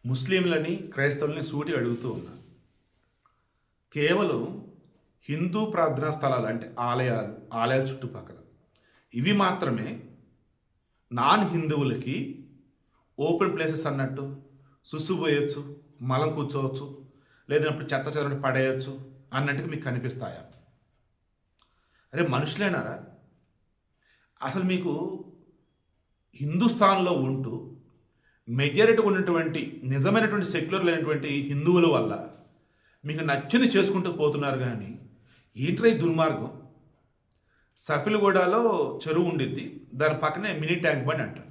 ముస్లింలని క్రైస్తవుల్ని సూటిగా అడుగుతూ ఉన్నా. కేవలం హిందూ ప్రార్థనా స్థలాలు అంటే ఆలయాల చుట్టుపక్కల ఇవి మాత్రమే నాన్ హిందువులకి ఓపెన్ ప్లేసెస్ అన్నట్టు సుస్సు పోయొచ్చు, మలం కూర్చోవచ్చు, లేదన్నప్పుడు చెత్త చెదరని పడేయచ్చు అన్నట్టుగా మీకు కనిపిస్తాయా? అరే మనుషులేనారా? అసలు మీకు హిందుస్థాన్లో ఉంటూ మెజారిటీ ఉన్నటువంటి నిజమైనటువంటి సెక్యులర్ లేనటువంటి హిందువుల వల్ల మీకు నచ్చింది చేసుకుంటూ పోతున్నారు. కానీ ఏంట్రా ఈ దుర్మార్గం? సఫిలగూడలో చెరువు ఉండిద్ది, దాని పక్కనే మినీ ట్యాంక్ బండ్ అంటారు.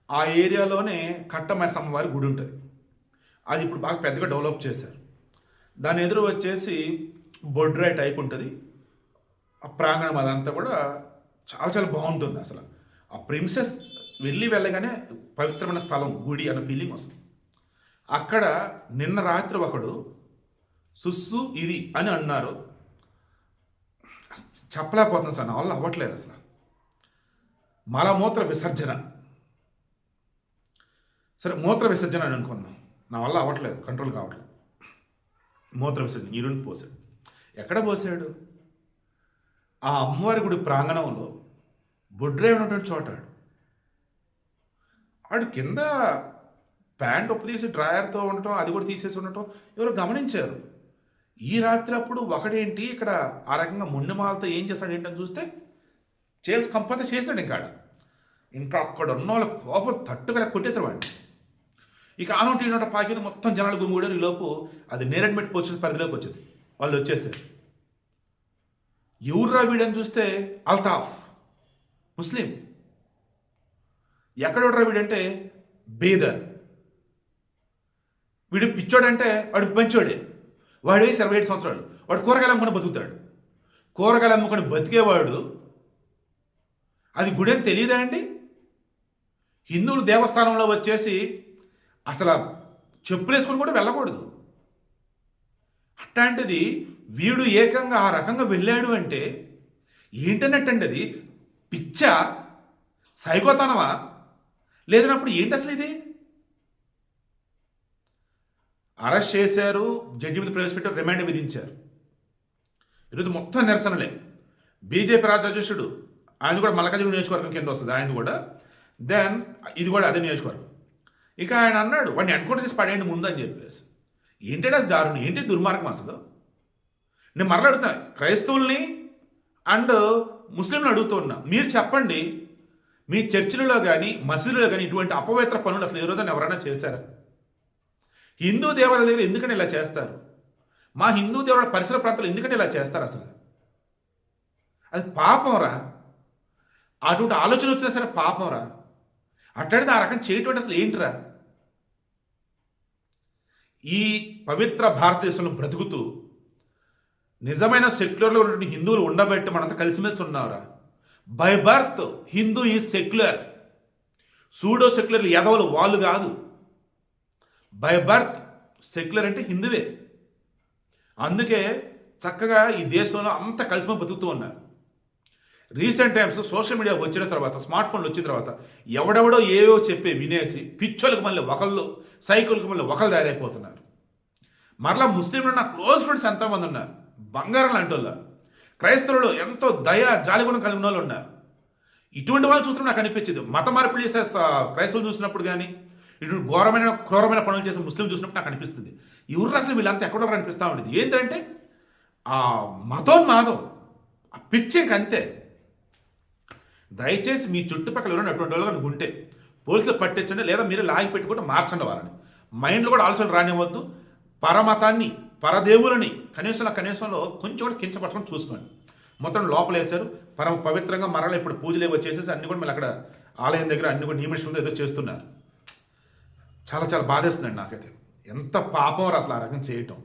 ఆ ఏరియాలోనే కట్టమైసమ్మ వారి గుడి ఉంటుంది. అది ఇప్పుడు బాగా పెద్దగా డెవలప్ చేశారు. దాని ఎదురు వచ్చేసి బొడ్రాయి టైప్ ఉంటుంది. ఆ ప్రాంగణం అదంతా కూడా చాలా చాలా బాగుంటుంది. అసలు ఆ ప్రిన్సెస్ వెళ్ళగానే పవిత్రమైన స్థలం గుడి అన్న ఫీలింగ్ వస్తుంది. అక్కడ నిన్న రాత్రి ఒకడు సుస్సు ఇది అని అన్నారు. చెప్పలేకపోతున్నాను సార్, నా వల్ల అవ్వట్లేదు. అసలు మలమూత్ర విసర్జన, సరే మూత్ర విసర్జన అని అనుకున్నాం, నా వల్ల అవ్వట్లేదు, కంట్రోల్ కావట్లేదు. మూత్ర విసర్జన యూరిన్ పోసాడు. ఎక్కడ పోసాడు? ఆ అమ్మవారి గుడి ప్రాంగణంలో బొడ్రే ఉన్నటువంటి చోటాడు. వాడు కింద ప్యాంట్ ఉప్పు తీసి డ్రాయర్తో ఉండటం, అది కూడా తీసేసి ఉండటం ఎవరు గమనించారు. ఈ రాత్రి అప్పుడు ఒకడేంటి ఇక్కడ ఆ రకంగా ముండిమాలతో ఏం చేస్తాడు ఏంటని చూస్తే కంపత చేశాడు. ఇంకా అక్కడ ఉన్న వాళ్ళ కోపం తట్టుగా కొట్టేశారు వాడిని. ఇక ఆనోటి ఈనోట పాకేది మొత్తం జనాలు గుమిగూడారు. ఈ లోపు అది నేరెడ్మెట్ పోలీసుల పరిధిలోకి వచ్చింది. వాళ్ళు వచ్చేసారు. ఎవర్రా వీడని చూస్తే అల్తాఫ్ ముస్లిం. ఎక్కడోడ్రా వీడంటే బీదర్. వీడు పిచ్చోడంటే వాడు పంచోడే. వాడు 27 సంవత్సరాలు. వాడు కూరగాయలు అమ్ముకొని బతుకుతాడు. కూరగాయలు అమ్ముకొని బతికేవాడు అది గుడి అని తెలియదా అండి? హిందువులు దేవస్థానంలో వచ్చేసి అసలు చెప్పులు వేసుకొని కూడా వెళ్ళకూడదు. అట్లాంటిది వీడు ఏకంగా ఆ రకంగా వెళ్ళాడు అంటే ఏంటన్నట్టండి? అది పిచ్చ సైకోతనమా? లేదన్నప్పుడు ఏంటి అసలు ఇది? అరెస్ట్ చేశారు, జడ్జి మీద ప్రవేశపెట్టారు, రిమాండ్ విధించారు. ఈరోజు మొత్తం నిరసనలే. బీజేపీ రాష్ట్ర అధ్యక్షుడు ఆయన కూడా మల్కాజ్గిరి నియోజకవర్గం కింద వస్తుంది ఆయన కూడా. దెన్ ఇది కూడా అదే నియోజకవర్గం. ఇక ఆయన అన్నాడు వాడిని ఎన్కౌంటర్ చేసి పడేయండి ముందు అని చెప్పేసి. ఏంటంటే అది దారుణం, ఏంటి దుర్మార్గం అసలు? నేను మరలా అడుగుతున్నా, క్రైస్తవుల్ని అండ్ ముస్లింలు అడుగుతున్నా, మీరు చెప్పండి, మీ చర్చిలలో కానీ మసీదులలో కానీ ఇటువంటి అపవిత్ర పనులు అసలు ఏ రోజున ఎవరైనా చేశారా? హిందూ దేవాలయాల దగ్గర ఎందుకని ఇలా చేస్తారు? మా హిందూ దేవాలయ పరిసర ప్రాంతాలు ఎందుకని ఇలా చేస్తారు? అసలు అది పాపం రా. అటువంటి ఆలోచన వచ్చినా సరే పాపం రా. అట్లాంటిది ఆ రకం చేయటం అసలు ఏంటిరా? ఈ పవిత్ర భారతదేశంలో బ్రతుకుతూ నిజమైన సెక్యులర్లో ఉన్నటువంటి హిందువులు ఉండబట్టి మనంతా కలిసిమెలిసి ఉన్నారా? By birth Hindu is secular. Pseudo సెక్యులర్లు ఎదవలు వాళ్ళు కాదు. బై బర్త్ సెక్యులర్ అంటే హిందువే. అందుకే చక్కగా ఈ దేశంలో అంతా కలిసి బతుకుతూ ఉన్నారు. రీసెంట్ టైమ్స్ సోషల్ మీడియా వచ్చిన తర్వాత, స్మార్ట్ ఫోన్లు వచ్చిన తర్వాత ఎవడెవడో ఏవో చెప్పే వినేసి పిచ్చోళ్ళకి మళ్ళీ ఒకళ్ళు, సైకిల్కి మళ్ళీ ఒకళ్ళు తయారైపోతున్నారు. మరలా ముస్లింలు నా క్లోజ్ ఫ్రెండ్స్ ఎంతోమంది ఉన్నారు, బంగారం లాంటి వాళ్ళు. క్రైస్తవులు ఎంతో దయ జాలిగుణం కలిగిన వాళ్ళు ఉన్నారు. ఇటువంటి వాళ్ళు చూసినప్పుడు నాకు అనిపించింది, మత మార్పిడి చేసే క్రైస్తవులు చూసినప్పుడు కానీ ఇటు క్రూరమైన పనులు చేసే ముస్లిం చూసినప్పుడు నాకు అనిపిస్తుంది, ఎవరు అసలు వీళ్ళంతా ఎక్కడో అనిపిస్తూ ఉండేది. ఏంటంటే ఆ మతోన్మాదం, ఆ పిచ్చేకి అంతే. దయచేసి మీ చుట్టుపక్కల ఎవరైనా అటువంటి వాళ్ళు ఉంటే పోలీసులు పట్టించండి, లేదా మీరు లాగి పెట్టుకుంటే మార్చండి వాళ్ళని. మైండ్లో కూడా ఆలోచన రానివ్వద్దు. పరమతాన్ని, పరదేవులని కనీసంలో కొంచెం కూడా కించపరచుకొని చూసుకోండి. మొత్తం లోపల వేశారు, పరమ పవిత్రంగా మరలా ఇప్పుడు పూజలు ఏవో చేసేసి అన్ని కూడా మళ్ళీ అక్కడ ఆలయం దగ్గర అన్ని కూడా నియమిషంలో ఏదో చేస్తున్నారు. చాలా చాలా బాధేస్తుందండి నాకైతే. ఎంత పాపం అసలు ఆ రకం చేయటం.